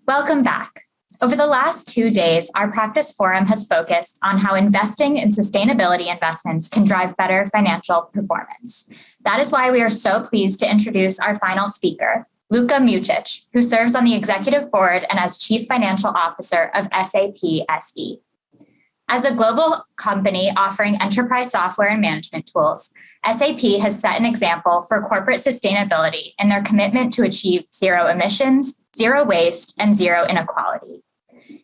Welcome back. Over the last 2 days, our practice forum has focused on how investing in sustainability investments can drive better financial performance. That is why we are so pleased to introduce our final speaker, Luka Mucic, who serves on the executive board and as chief financial officer of SAP SE. As a global company offering enterprise software and management tools, SAP has set an example for corporate sustainability in their commitment to achieve zero emissions, zero waste, and zero inequality.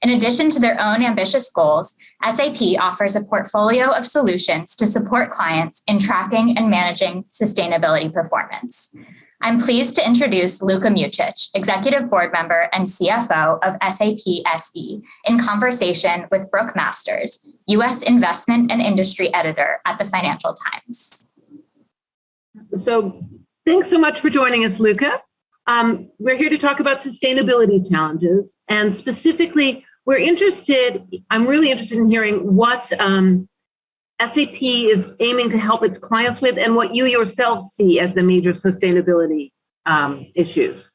In addition to their own ambitious goals, SAP offers a portfolio of solutions to support clients in tracking and managing sustainability performance. I'm pleased to introduce Luka Mucic, Executive Board Member and CFO of SAP SE, in conversation with Brooke Masters, U.S. Investment and Industry Editor at the Financial Times. So thanks so much for joining us, Luka. We're here to talk about sustainability challenges, and specifically, I'm really interested in hearing what SAP is aiming to help its clients with and what you yourself see as the major sustainability issues.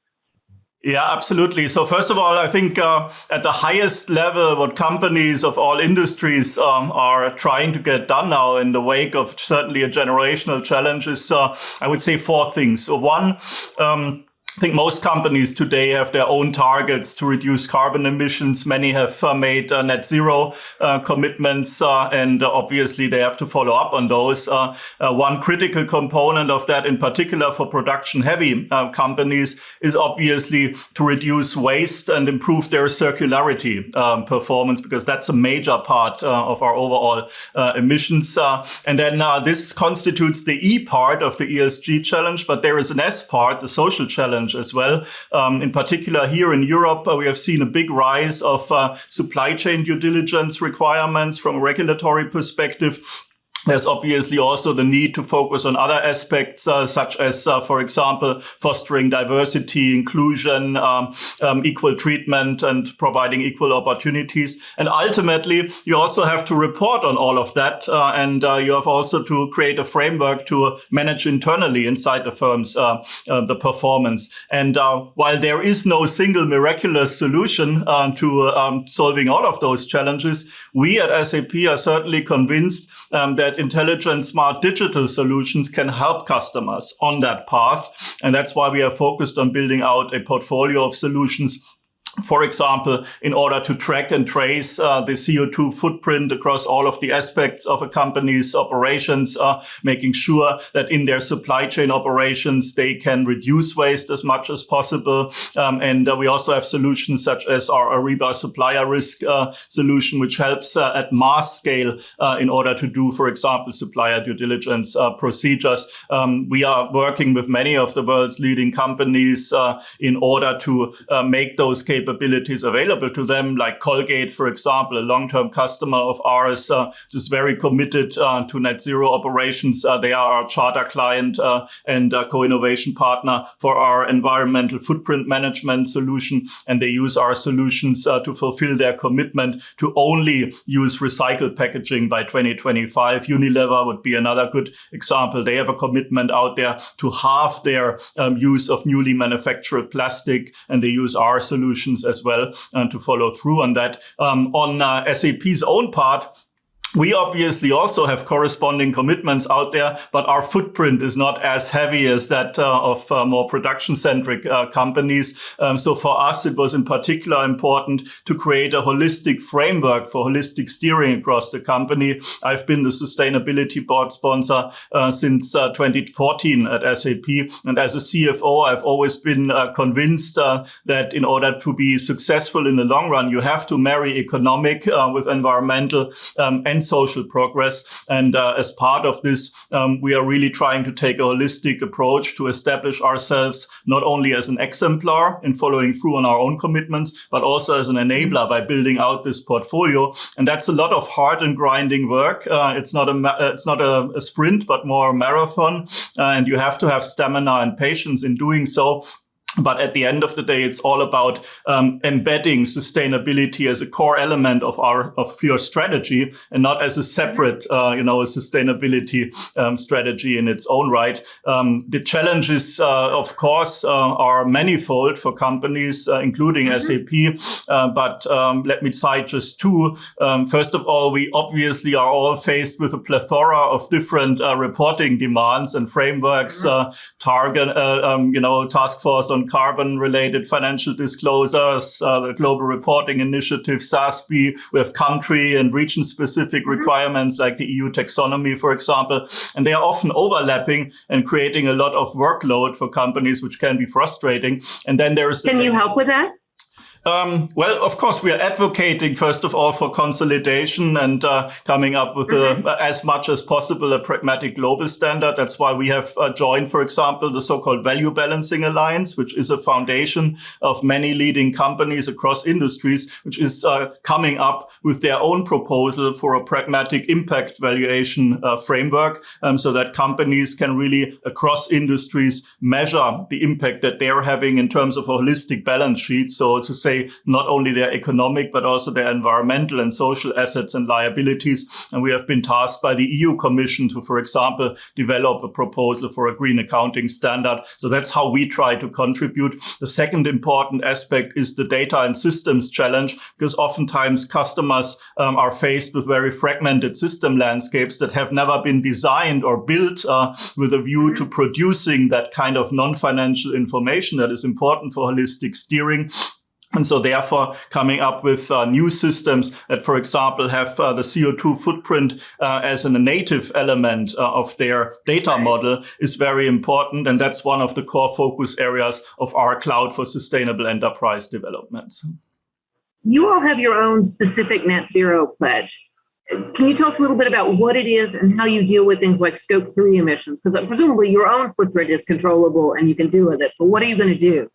Yeah, absolutely. So first of all, I think at the highest level, what companies of all industries are trying to get done now in the wake of certainly a generational challenge is, I would say, 4 things. So one, I think most companies today have their own targets to reduce carbon emissions. Many have made net zero commitments, and obviously they have to follow up on those. One critical component of that, in particular for production-heavy companies, is obviously to reduce waste and improve their circularity performance, because that's a major part of our overall emissions. And then this constitutes the E part of the ESG challenge, but there is an S part, the social challenge as well. In particular, here in Europe, we have seen a big rise of supply chain due diligence requirements from a regulatory perspective. There's obviously also the need to focus on other aspects, such as, for example, fostering diversity, inclusion, equal treatment, and providing equal opportunities. And ultimately, you also have to report on all of that, and you have also to create a framework to manage internally inside the firms the performance. And while there is no single miraculous solution to solving all of those challenges, we at SAP are certainly convinced that intelligent, smart digital solutions can help customers on that path. And that's why we are focused on building out a portfolio of solutions. For example, in order to track and trace the CO2 footprint across all of the aspects of a company's operations, making sure that in their supply chain operations, they can reduce waste as much as possible. And we also have solutions such as our Ariba supplier risk solution, which helps at mass scale in order to do, for example, supplier due diligence procedures. We are working with many of the world's leading companies in order to make those capabilities available to them, like Colgate, for example, a long-term customer of ours, just very committed to net zero operations. They are our charter client and co-innovation partner for our environmental footprint management solution. And they use our solutions to fulfill their commitment to only use recycled packaging by 2025. Unilever would be another good example. They have a commitment out there to halve their use of newly manufactured plastic, and they use our solutions as well to follow through on that. On SAP's own part, we obviously also have corresponding commitments out there, but our footprint is not as heavy as that of more production-centric companies. So for us, it was in particular important to create a holistic framework for holistic steering across the company. I've been the sustainability board sponsor since 2014 at SAP. And as a CFO, I've always been convinced that in order to be successful in the long run, you have to marry economic with environmental and social progress. And as part of this, we are really trying to take a holistic approach to establish ourselves not only as an exemplar in following through on our own commitments, but also as an enabler by building out this portfolio. And that's a lot of hard and grinding work. It's not a sprint, but more a marathon. And you have to have stamina and patience in doing so. But at the end of the day, it's all about embedding sustainability as a core element of your strategy, and not as a separate, sustainability strategy in its own right. The challenges, of course, are manifold for companies, including SAP. But let me cite just two. First of all, we obviously are all faced with a plethora of different reporting demands and frameworks. Task Force on Carbon-related financial disclosures, the Global Reporting Initiative, SASB. We have country and region-specific requirements like the EU taxonomy, for example. And they are often overlapping and creating a lot of workload for companies, which can be frustrating. And then there is... Can you help with that? Well, of course, we are advocating, first of all, for consolidation and coming up with as much as possible a pragmatic global standard. That's why we have joined, for example, the so-called Value Balancing Alliance, which is a foundation of many leading companies across industries, which is coming up with their own proposal for a pragmatic impact valuation framework, so that companies can really, across industries, measure the impact that they're having in terms of a holistic balance sheet. So to say, not only their economic, but also their environmental and social assets and liabilities. And we have been tasked by the EU Commission to, for example, develop a proposal for a green accounting standard. So that's how we try to contribute. The second important aspect is the data and systems challenge, because oftentimes customers are faced with very fragmented system landscapes that have never been designed or built with a view to producing that kind of non-financial information that is important for holistic steering. And so therefore, coming up with new systems that, for example, have the CO2 footprint as a native element of their data model is very important. And that's one of the core focus areas of our Cloud for Sustainable Enterprise developments. You all have your own specific net zero pledge. Can you tell us a little bit about what it is and how you deal with things like Scope 3 emissions? Because presumably your own footprint is controllable and you can deal with it. But what are you going to do?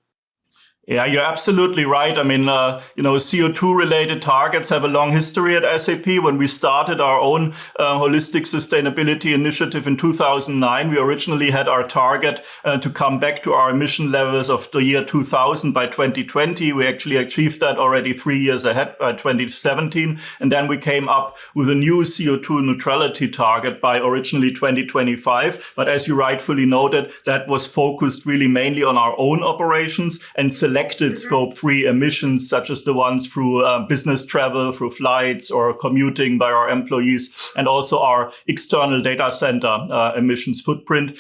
Yeah, you're absolutely right. I mean, CO2-related targets have a long history at SAP. When we started our own holistic sustainability initiative in 2009, we originally had our target to come back to our emission levels of the year 2000 by 2020. We actually achieved that already 3 years ahead by 2017. And then we came up with a new CO2 neutrality target by originally 2025. But as you rightfully noted, that was focused really mainly on our own operations and selected Scope 3 emissions, such as the ones through business travel, through flights or commuting by our employees, and also our external data center emissions footprint.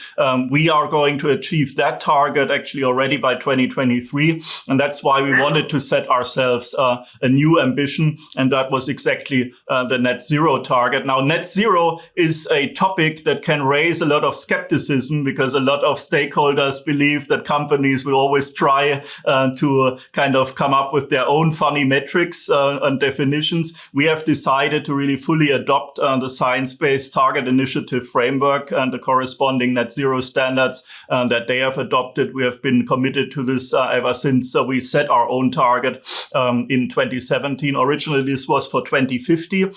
We are going to achieve that target actually already by 2023. And that's why we wanted to set ourselves a new ambition. And that was exactly the net zero target. Now, net zero is a topic that can raise a lot of skepticism, because a lot of stakeholders believe that companies will always try to kind of come up with their own funny metrics and definitions. We have decided to really fully adopt the Science-Based Target Initiative framework and the corresponding net zero standards that they have adopted. We have been committed to this ever since we set our own target in 2017. Originally, this was for 2050.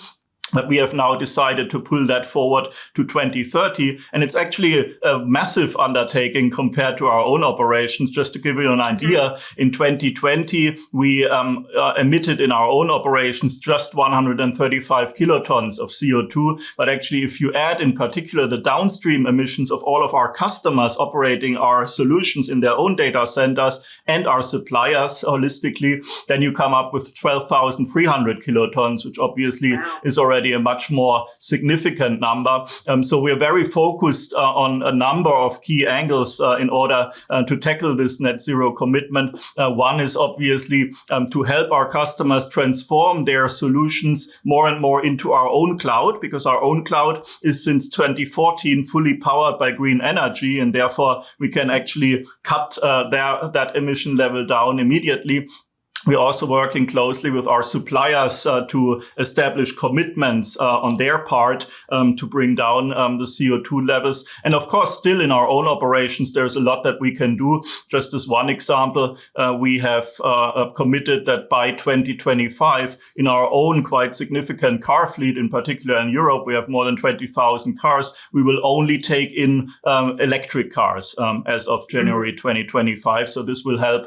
But we have now decided to pull that forward to 2030. And it's actually a massive undertaking compared to our own operations. Just to give you an idea, in 2020, we emitted in our own operations just 135 kilotons of CO2. But actually, if you add in particular the downstream emissions of all of our customers operating our solutions in their own data centers and our suppliers holistically, then you come up with 12,300 kilotons, which obviously is already a much more significant number. So we're very focused on a number of key angles in order to tackle this net zero commitment. One is obviously to help our customers transform their solutions more and more into our own cloud, because our own cloud is since 2014 fully powered by green energy, and therefore we can actually cut that emission level down immediately. We're also working closely with our suppliers to establish commitments on their part to bring down the CO2 levels. And of course, still in our own operations, there's a lot that we can do. Just as one example, we have committed that by 2025, in our own quite significant car fleet, in particular in Europe, we have more than 20,000 cars. We will only take in electric cars as of January 2025. So this will help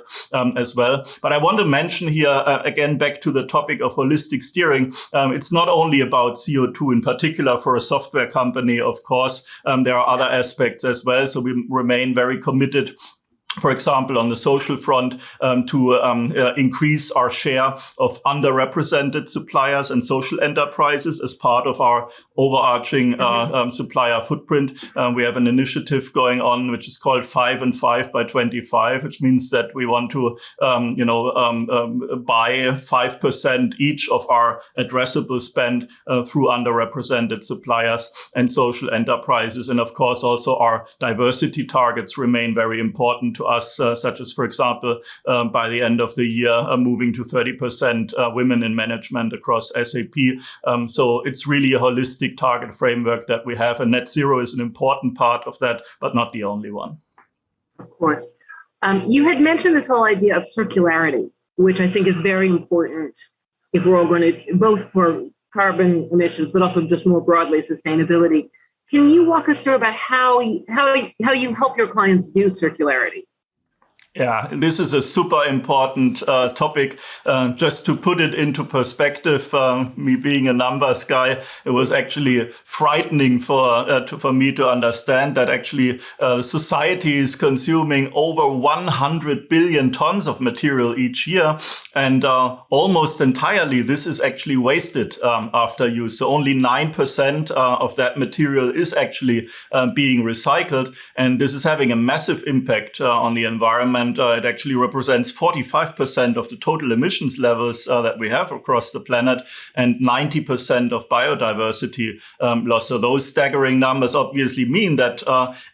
as well. But I want to mention here, again, back to the topic of holistic steering. It's not only about CO2 in particular for a software company, of course. There are other aspects as well. So we remain very committed, for example, on the social front, to increase our share of underrepresented suppliers and social enterprises as part of our overarching supplier footprint. We have an initiative going on which is called 5 and 5 by 25, which means that we want to, buy 5% each of our addressable spend through underrepresented suppliers and social enterprises. And of course, also our diversity targets remain very important to us, such as, for example, by the end of the year, moving to 30% women in management across SAP. So it's really a holistic target framework that we have, and net zero is an important part of that, but not the only one. Of course. You had mentioned this whole idea of circularity, which I think is very important if we're all going to, both for carbon emissions, but also just more broadly sustainability. Can you walk us through about how you help your clients do circularity? Yeah, this is a super important topic. Just to put it into perspective, me being a numbers guy, it was actually frightening for me to understand that actually society is consuming over 100 billion tons of material each year, and almost entirely this is actually wasted after use. So only 9% of that material is actually being recycled, and this is having a massive impact on the environment. It actually represents 45% of the total emissions levels that we have across the planet, and 90% of biodiversity loss. So those staggering numbers obviously mean that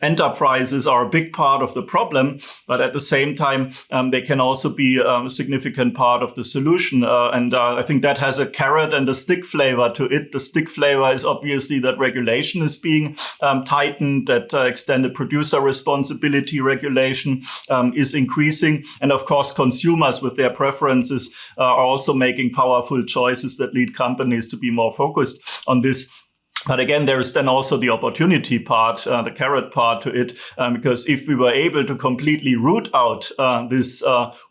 enterprises are a big part of the problem, but at the same time, they can also be a significant part of the solution. And I think that has a carrot and a stick flavor to it. The stick flavor is obviously that regulation is being tightened, that extended producer responsibility regulation is increasing. And of course, consumers with their preferences are also making powerful choices that lead companies to be more focused on this. But again, there is then also the opportunity part, the carrot part to it, because if we were able to completely root out this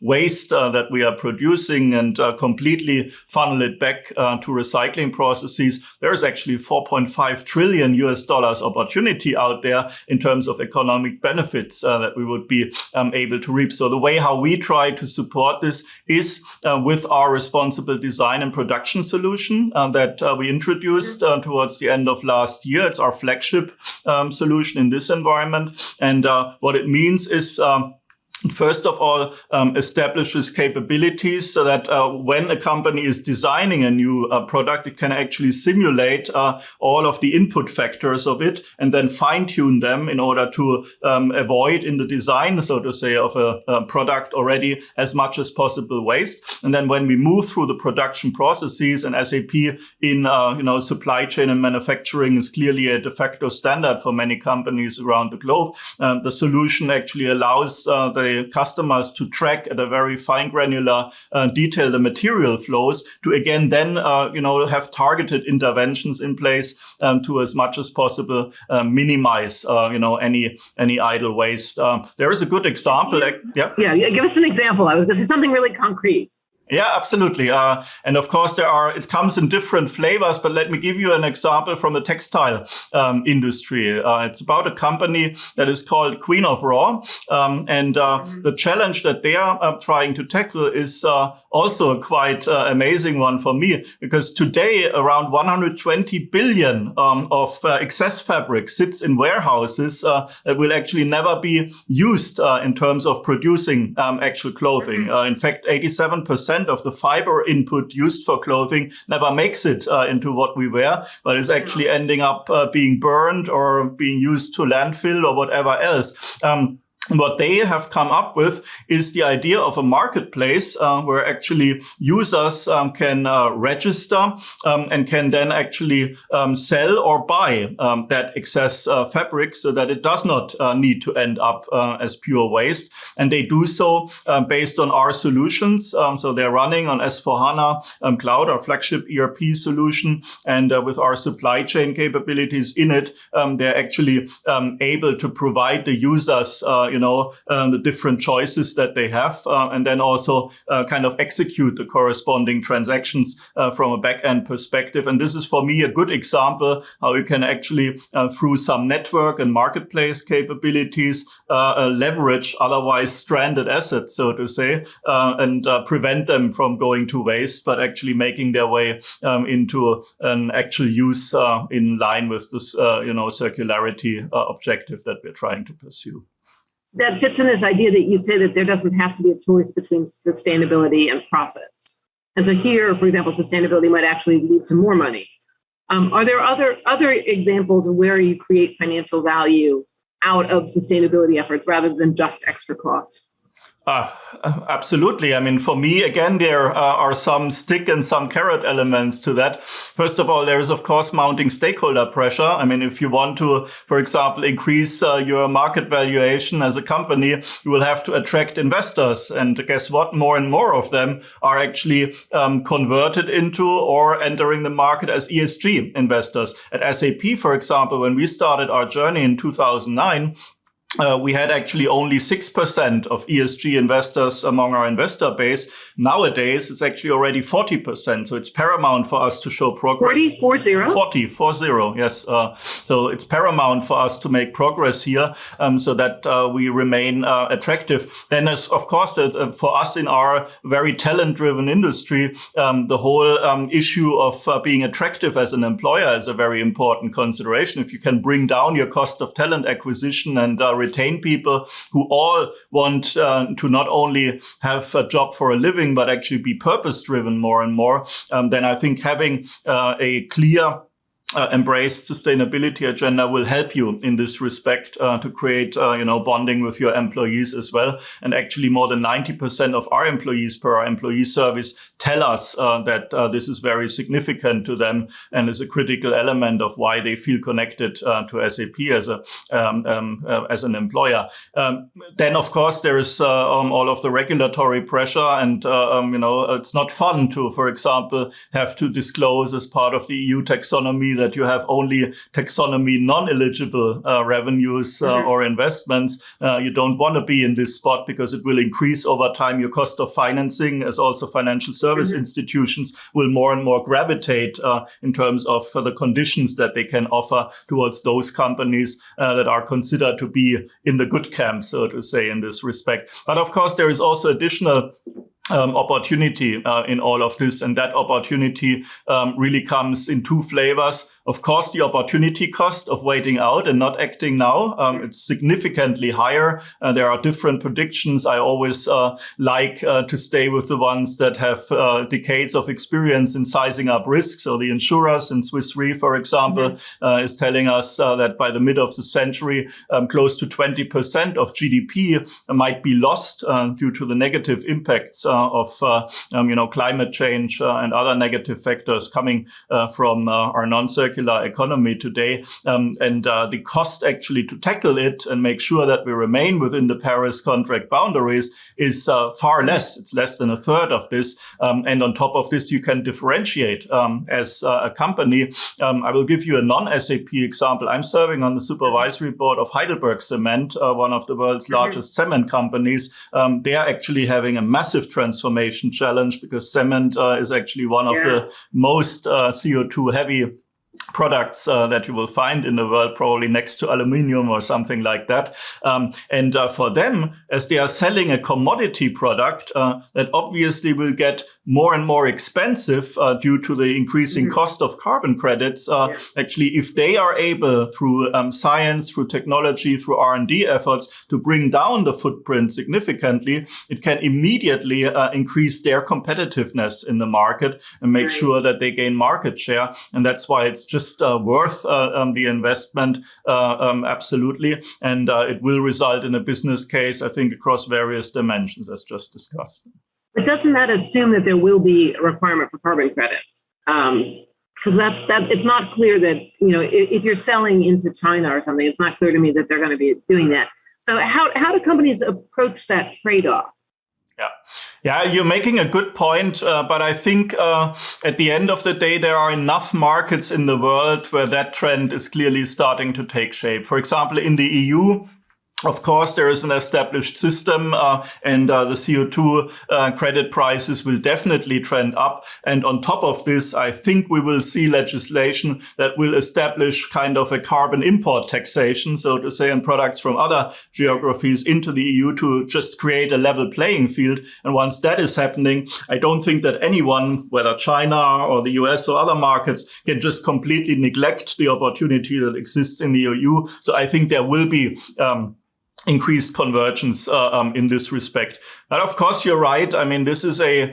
waste that we are producing and completely funnel it back to recycling processes, there is actually $4.5 trillion opportunity out there in terms of economic benefits that we would be able to reap. So the way how we try to support this is with our responsible design and production solution that we introduced towards the end of last year. It's our flagship solution in this environment. And what it means is, first of all, establishes capabilities so that when a company is designing a new product, it can actually simulate all of the input factors of it and then fine-tune them in order to avoid in the design, so to say, of a product already as much as possible waste. And then when we move through the production processes, and SAP in supply chain and manufacturing is clearly a de facto standard for many companies around the globe, the solution actually allows the customers to track at a very fine granular detail the material flows to again then have targeted interventions in place to as much as possible minimize any idle waste. There is a good example. Yeah, give us an example. This is something really concrete. Yeah, absolutely. And of course, it comes in different flavors, but let me give you an example from the textile industry. It's about a company that is called Queen of Raw. And the challenge that they are trying to tackle is also a quite amazing one for me, because today around 120 billion of excess fabric sits in warehouses that will actually never be used in terms of producing actual clothing. In fact, 87% of the fiber input used for clothing never makes it into what we wear, but is actually ending up being burned or being used to landfill or whatever else. what they have come up with is the idea of a marketplace where actually users can register and can then actually sell or buy that excess fabric so that it does not need to end up as pure waste. And they do so based on our solutions. So they're running on S4HANA Cloud, our flagship ERP solution. And with our supply chain capabilities in it, they're actually able to provide the users the different choices that they have, and then also kind of execute the corresponding transactions from a back-end perspective. And this is, for me, a good example how you can actually, through some network and marketplace capabilities, leverage otherwise stranded assets, so to say, and prevent them from going to waste, but actually making their way into an actual use in line with this, circularity objective that we're trying to pursue. That fits in this idea that you say that there doesn't have to be a choice between sustainability and profits. And so here, for example, sustainability might actually lead to more money. Are there other examples of where you create financial value out of sustainability efforts rather than just extra costs? Absolutely. I mean, for me, again, there are some stick and some carrot elements to that. First of all, there is, of course, mounting stakeholder pressure. I mean, if you want to, for example, increase your market valuation as a company, you will have to attract investors. And guess what? More and more of them are actually converted into or entering the market as ESG investors. At SAP, for example, when we started our journey in 2009, we had actually only 6% of ESG investors among our investor base. Nowadays, it's actually already 40%. So it's paramount for us to show progress. 40, yes. So it's paramount for us to make progress here so that we remain attractive. Then, of course, for us in our very talent-driven industry, the whole issue of being attractive as an employer is a very important consideration. If you can bring down your cost of talent acquisition and retain people who all want to not only have a job for a living, but actually be purpose-driven more and more, then I think having a clear embraced sustainability agenda will help you in this respect to create, bonding with your employees as well. And actually more than 90% of our employees per our employee service tell us that this is very significant to them and is a critical element of why they feel connected to SAP as an employer. Then, of course, there is all of the regulatory pressure and, it's not fun to, for example, have to disclose as part of the EU taxonomy that you have only taxonomy non-eligible revenues or investments. You don't want to be in this spot because it will increase over time your cost of financing, as also financial service institutions will more and more gravitate in terms of the conditions that they can offer towards those companies that are considered to be in the good camp, so to say, in this respect. But of course, there is also additional opportunity in all of this. And that opportunity really comes in two flavors. Of course, the opportunity cost of waiting out and not acting now, it's significantly higher. There are different predictions. I always like to stay with the ones that have decades of experience in sizing up risks. So the insurers in Swiss Re, for example, is telling us that by the mid of the century, close to 20% of GDP might be lost due to the negative impacts of climate change and other negative factors coming from our non-circular economy today. And the cost actually to tackle it and make sure that we remain within the Paris contract boundaries is far less. It's less than a third of this. And on top of this, you can differentiate as a company. I will give you a non-SAP example. I'm serving on the supervisory board of Heidelberg Cement, one of the world's largest cement companies. They are actually having a massive transformation challenge because cement is actually one of the most CO2 heavy products that you will find in the world, probably next to aluminium or something like that. And for them, as they are selling a commodity product that obviously will get more and more expensive due to the increasing cost of carbon credits, actually, if they are able through science, through technology, through R&D efforts to bring down the footprint significantly, it can immediately increase their competitiveness in the market and make sure that they gain market share. And that's why it's just just worth the investment, absolutely. And it will result in a business case, I think, across various dimensions, as just discussed. But doesn't that assume that there will be a requirement for carbon credits? Because it's not clear that, if you're selling into China or something, it's not clear to me that they're going to be doing that. So how do companies approach that trade-off? Yeah, you're making a good point, but I think at the end of the day, there are enough markets in the world where that trend is clearly starting to take shape. For example, in the EU, of course, there is an established system, and the CO2 credit prices will definitely trend up. And on top of this, I think we will see legislation that will establish kind of a carbon import taxation, so to say, on products from other geographies into the EU to just create a level playing field. And once that is happening, I don't think that anyone, whether China or the US or other markets, can just completely neglect the opportunity that exists in the EU. So I think there will be increased convergence in this respect. And of course, you're right. I mean, this is a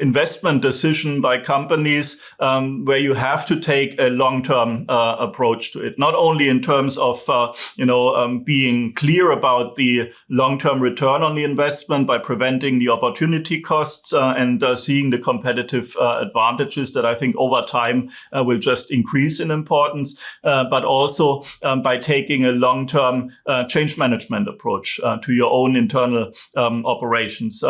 investment decision by companies where you have to take a long-term approach to it. Not only in terms of being clear about the long-term return on the investment by preventing the opportunity costs and seeing the competitive advantages that I think over time will just increase in importance, but also by taking a long-term change management approach to your own internal operations.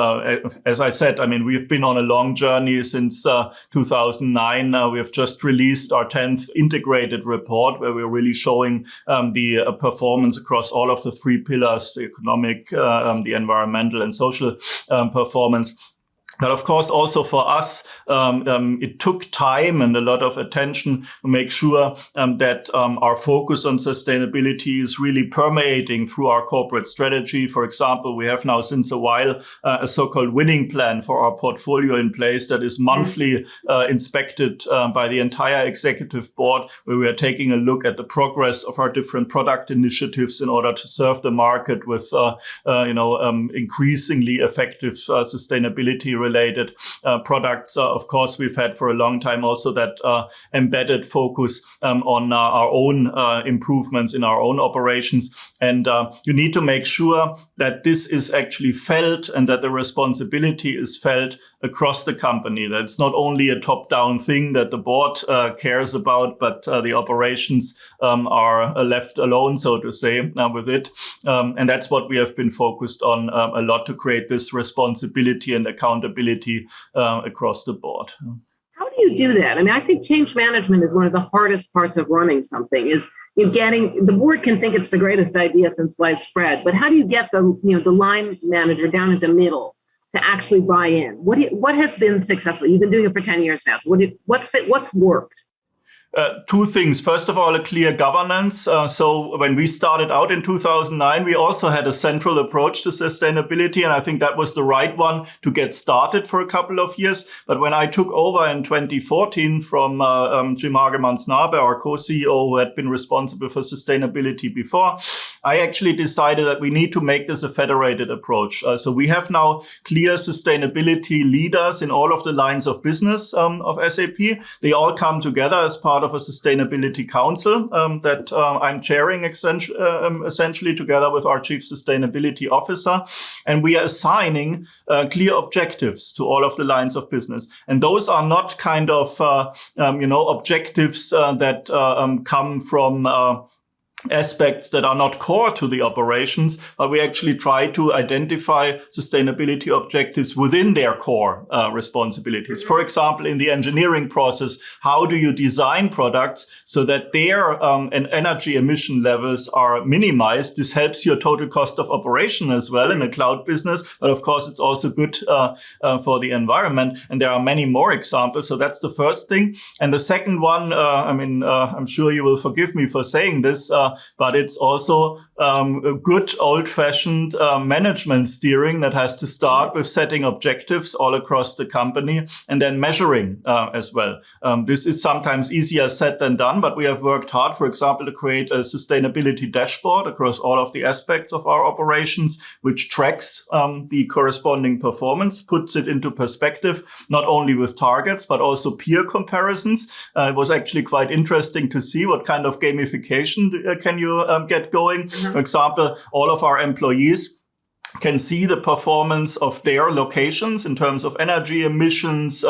As I said, I mean, we've been on a long journey since 2009. We have just released our 10th integrated report where we're really showing the performance across all of the three pillars, the economic, the environmental and social performance. But of course, also for us, it took time and a lot of attention to make sure that our focus on sustainability is really permeating through our corporate strategy. For example, we have now since a while a so-called winning plan for our portfolio in place that is monthly inspected by the entire executive board, where we are taking a look at the progress of our different product initiatives in order to serve the market with increasingly effective sustainability related products. Of course, we've had for a long time also that embedded focus on our own improvements in our own operations. And you need to make sure that this is actually felt and that the responsibility is felt across the company. That's not only a top-down thing that the board cares about, but the operations are left alone, so to say, with it. And that's what we have been focused on a lot, to create this responsibility and accountability across the board. How do you do that? I mean, I think change management is one of the hardest parts of running something. Is getting the board can think it's the greatest idea since sliced bread, but how do you get the line manager down at the middle to actually buy in? What has been successful? You've been doing it for 10 years now. So what's worked? Two things. First of all, a clear governance. So when we started out in 2009, we also had a central approach to sustainability. And I think that was the right one to get started for a couple of years. But when I took over in 2014 from Jim Hagemann-Snabe, our co-CEO, who had been responsible for sustainability before, I actually decided that we need to make this a federated approach. So we have now clear sustainability leaders in all of the lines of business of SAP. They all come together as part of a sustainability council that I'm chairing essentially together with our chief sustainability officer. And we are assigning clear objectives to all of the lines of business. And those are not kind of, objectives that come from aspects that are not core to the operations, but we actually try to identify sustainability objectives within their core responsibilities. For example, in the engineering process, how do you design products so that their energy emission levels are minimized? This helps your total cost of operation as well in a cloud business, but of course it's also good for the environment. And there are many more examples. So that's the first thing. And the second one, I'm sure you will forgive me for saying this, but it's also a good old-fashioned management steering that has to start with setting objectives all across the company and then measuring as well. This is sometimes easier said than done, but we have worked hard, for example, to create a sustainability dashboard across all of the aspects of our operations, which tracks the corresponding performance, puts it into perspective, not only with targets, but also peer comparisons. It was actually quite interesting to see what kind of gamification can you get going. For example, all of our employees can see the performance of their locations in terms of energy emissions,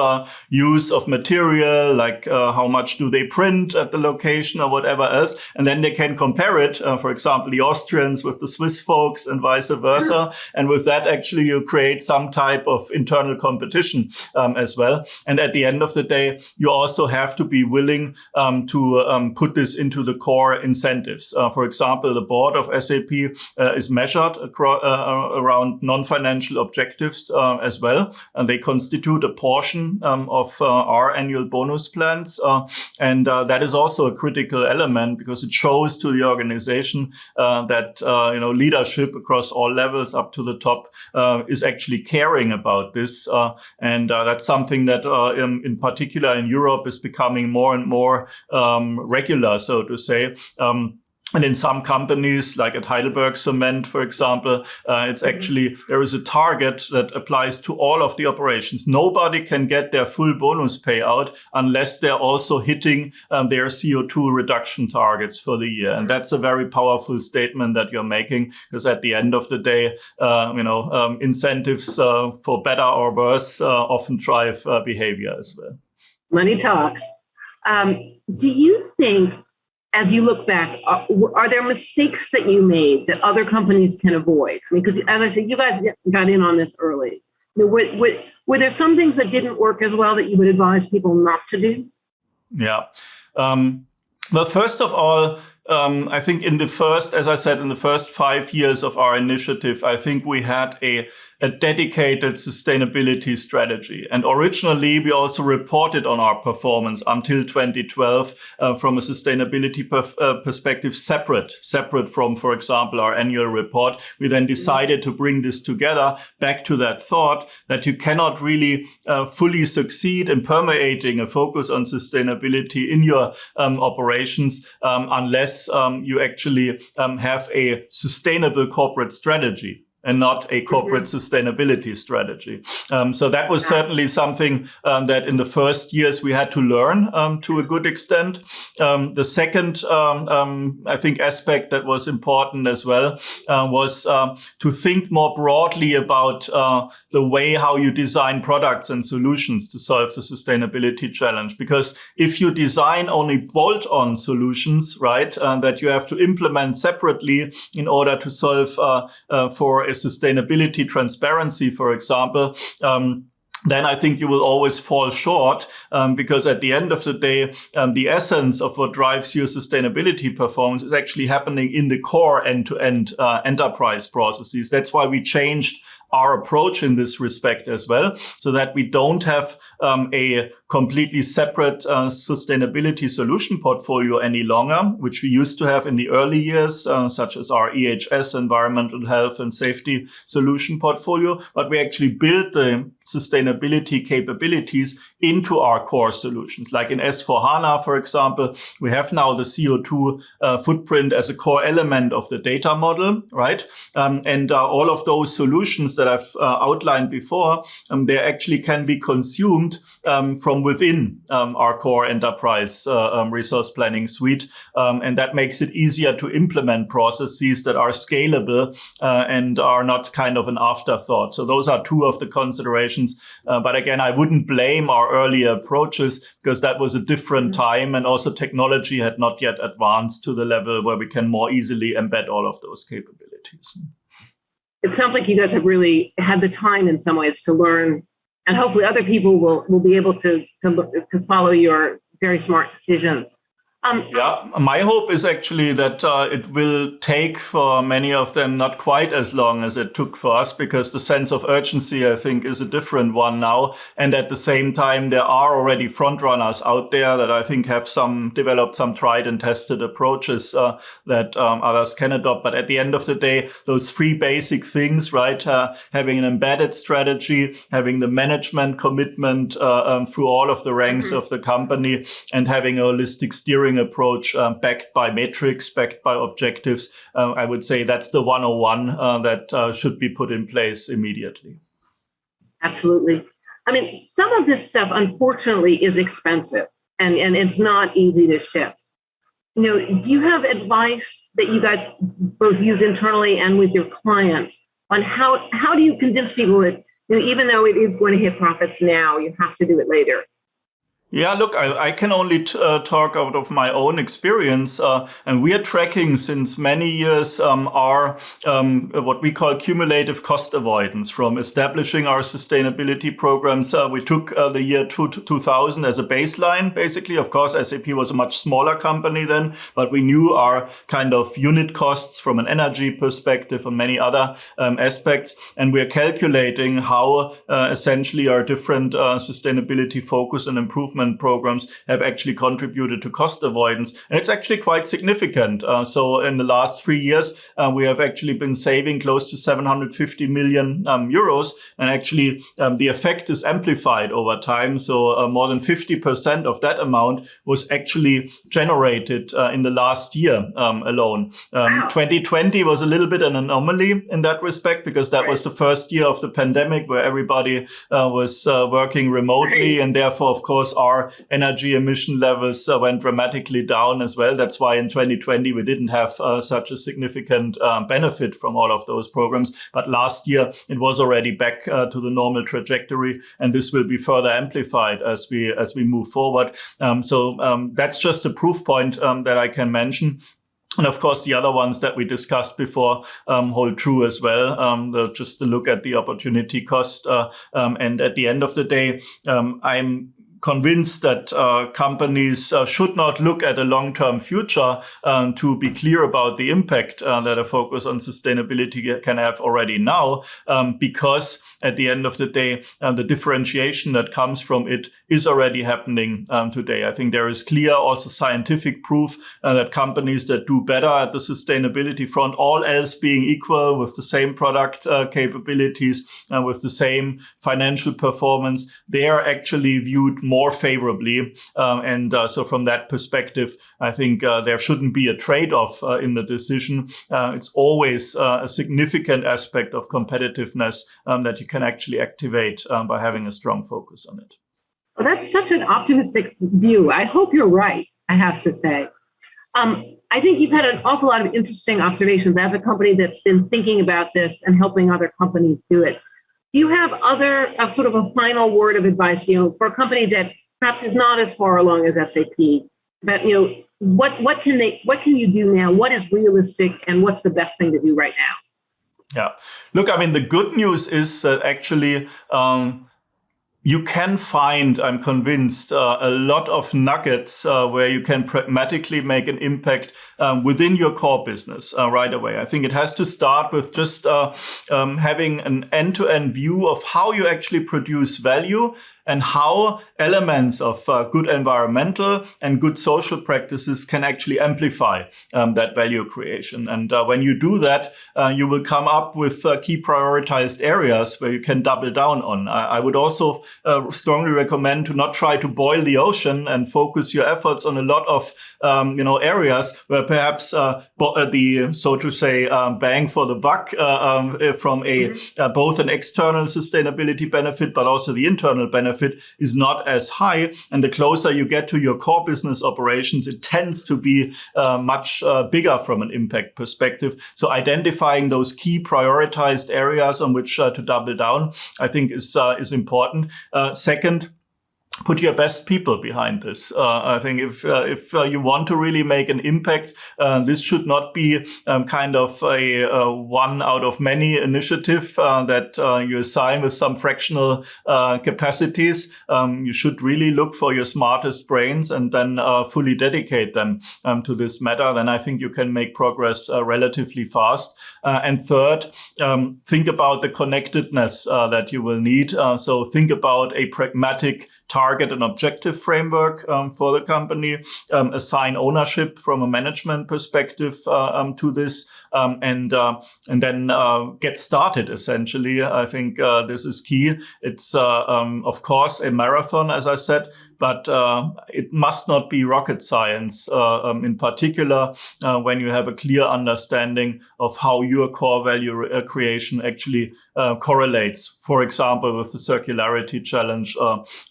use of material, like how much do they print at the location or whatever else. And then they can compare it, for example, the Austrians with the Swiss folks and vice versa. And with that, actually, you create some type of internal competition as well. And at the end of the day, you also have to be willing to put this into the core incentives. For example, the board of SAP is measured around non-financial objectives as well. And they constitute a portion of our annual bonus plans. And that is also a critical element because it shows to the organization that leadership across all levels up to the top is actually caring about this. And that's something that in particular in Europe is becoming more and more regular, so to say. And in some companies, like at Heidelberg Cement, for example, it's actually, there is a target that applies to all of the operations. Nobody can get their full bonus payout unless they're also hitting their CO2 reduction targets for the year. And that's a very powerful statement that you're making, because at the end of the day, incentives for better or worse often drive behavior as well. Money talks. Do you think, as you look back, are there mistakes that you made that other companies can avoid? I mean, because as I said, you guys got in on this early. Were there some things that didn't work as well that you would advise people not to do? Yeah. Well, first of all, I think in the first 5 years of our initiative, I think we had a dedicated sustainability strategy. And originally, we also reported on our performance until 2012 from a sustainability perspective, separate from, for example, our annual report. We then decided to bring this together back to that thought that you cannot really fully succeed in permeating a focus on sustainability in your operations unless you actually have a sustainable corporate strategy and not a corporate sustainability strategy. So that was certainly something that in the first years we had to learn to a good extent. The second, I think, aspect that was important as well was to think more broadly about the way how you design products and solutions to solve the sustainability challenge. Because if you design only bolt-on solutions, right, that you have to implement separately in order to solve for a sustainability transparency, for example, then I think you will always fall short because at the end of the day, the essence of what drives your sustainability performance is actually happening in the core end-to-end enterprise processes. That's why we changed our approach in this respect as well, so that we don't have a completely separate sustainability solution portfolio any longer, which we used to have in the early years, such as our EHS, environmental health and safety solution portfolio. But we actually built the sustainability capabilities into our core solutions. Like in S/4HANA, for example, we have now the CO2 footprint as a core element of the data model, right? And all of those solutions that I've outlined before, they actually can be consumed from within our core enterprise resource planning suite. And that makes it easier to implement processes that are scalable and are not kind of an afterthought. So those are two of the considerations. But again, I wouldn't blame our earlier approaches because that was a different time. And also technology had not yet advanced to the level where we can more easily embed all of those capabilities. It sounds like you guys have really had the time in some ways to learn, and hopefully other people will be able to follow your very smart decisions. My hope is actually that it will take for many of them not quite as long as it took for us, because the sense of urgency, I think, is a different one now. And at the same time, there are already front runners out there that I think have developed some tried and tested approaches that others can adopt. But at the end of the day, those three basic things, right? Having an embedded strategy, having the management commitment through all of the ranks of the company, and having a holistic steering approach backed by metrics, backed by objectives. I would say that's the 101 that should be put in place immediately. Absolutely. I mean, some of this stuff, unfortunately, is expensive and it's not easy to ship. You know, do you have advice that you guys both use internally and with your clients on how do you convince people that, you know, even though it is going to hit profits now, you have to do it later? Yeah, look, I can only talk out of my own experience, and we are tracking since many years our what we call cumulative cost avoidance from establishing our sustainability programs. We took the year 2000 as a baseline, basically. Of course, SAP was a much smaller company then, but we knew our kind of unit costs from an energy perspective and many other aspects, and we're calculating how essentially our different sustainability focus and improvement programs have actually contributed to cost avoidance. And it's actually quite significant. So in the last 3 years, we have actually been saving close to 750 million euros. And actually, the effect is amplified over time. So more than 50% of that amount was actually generated in the last year alone. 2020 was a little bit an anomaly in that respect, because that was the first year of the pandemic where everybody was working remotely. And therefore, of course, our energy emission levels went dramatically down as well. That's why in 2020 we didn't have such a significant benefit from all of those programs. But last year it was already back to the normal trajectory, and this will be further amplified as we move forward. So that's just a proof point that I can mention. And of course, the other ones that we discussed before hold true as well. Just to look at the opportunity cost. And at the end of the day, I'm convinced that companies should not look at a long-term future to be clear about the impact that a focus on sustainability can have already now, because at the end of the day, the differentiation that comes from it is already happening today. I think there is clear also scientific proof that companies that do better at the sustainability front, all else being equal, with the same product capabilities, with the same financial performance, they are actually viewed more favorably. So from that perspective, I think there shouldn't be a trade-off in the decision. It's always a significant aspect of competitiveness that you can actually activate by having a strong focus on it. Well, that's such an optimistic view. I hope you're right, I have to say. I think you've had an awful lot of interesting observations as a company that's been thinking about this and helping other companies do it. Do you have other sort of a final word of advice, for a company that perhaps is not as far along as SAP, but what can you do now? What is realistic, and what's the best thing to do right now? Yeah, look, I mean, the good news is that actually you can find, I'm convinced, a lot of nuggets where you can pragmatically make an impact within your core business right away. I think it has to start with just having an end-to-end view of how you actually produce value and how elements of good environmental and good social practices can actually amplify that value creation. And when you do that, you will come up with key prioritized areas where you can double down on. I would also strongly recommend to not try to boil the ocean and focus your efforts on a lot of areas where perhaps the, so to say, bang for the buck from both an external sustainability benefit, but also the internal benefit is not as high. And the closer you get to your core business operations, it tends to be much bigger from an impact perspective. So identifying those key prioritized areas on which to double down, I think is important. Second, put your best people behind this. I think if you want to really make an impact, this should not be kind of a one out of many initiative that you assign with some fractional capacities. You should really look for your smartest brains and then fully dedicate them to this matter. Then I think you can make progress relatively fast. And third, think about the connectedness that you will need. So think about a pragmatic target and objective framework for the company, assign ownership from a management perspective to this, and then get started, essentially. I think this is key. It's, of course, a marathon, as I said, but it must not be rocket science, in particular, when you have a clear understanding of how your core value creation actually correlates, for example, with the circularity challenge,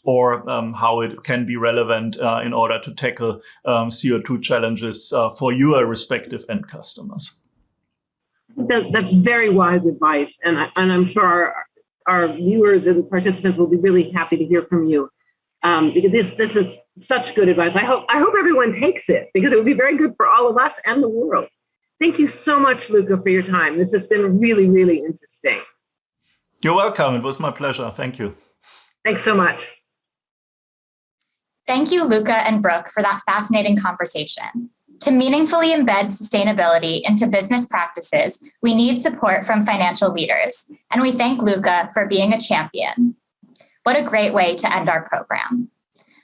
or how it can be relevant in order to tackle CO2 challenges for your respective end customers. That's very wise advice, and I'm sure our viewers and participants will be really happy to hear from you. Because this is such good advice. I hope everyone takes it, because it would be very good for all of us and the world. Thank you so much, Luka, for your time. This has been really, really interesting. You're welcome. It was my pleasure. Thank you. Thanks so much. Thank you, Luka and Brooke, for that fascinating conversation. To meaningfully embed sustainability into business practices, we need support from financial leaders, and we thank Luka for being a champion. What a great way to end our program.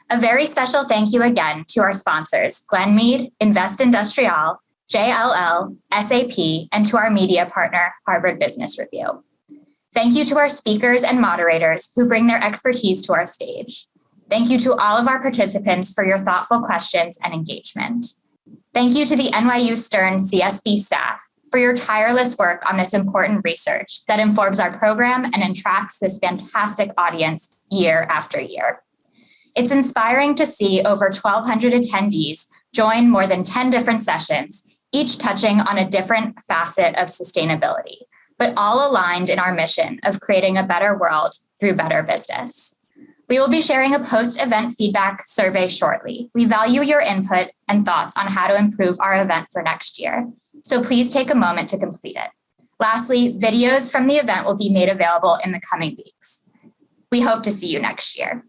A very special thank you again to our sponsors, Glenmead, Invest Industrial, JLL, SAP, and to our media partner, Harvard Business Review. Thank you to our speakers and moderators who bring their expertise to our stage. Thank you to all of our participants for your thoughtful questions and engagement. Thank you to the NYU Stern CSB staff for your tireless work on this important research that informs our program and attracts this fantastic audience year after year. It's inspiring to see over 1,200 attendees join more than 10 different sessions, each touching on a different facet of sustainability, but all aligned in our mission of creating a better world through better business. We will be sharing a post-event feedback survey shortly. We value your input and thoughts on how to improve our event for next year, so please take a moment to complete it. Lastly, videos from the event will be made available in the coming weeks. We hope to see you next year.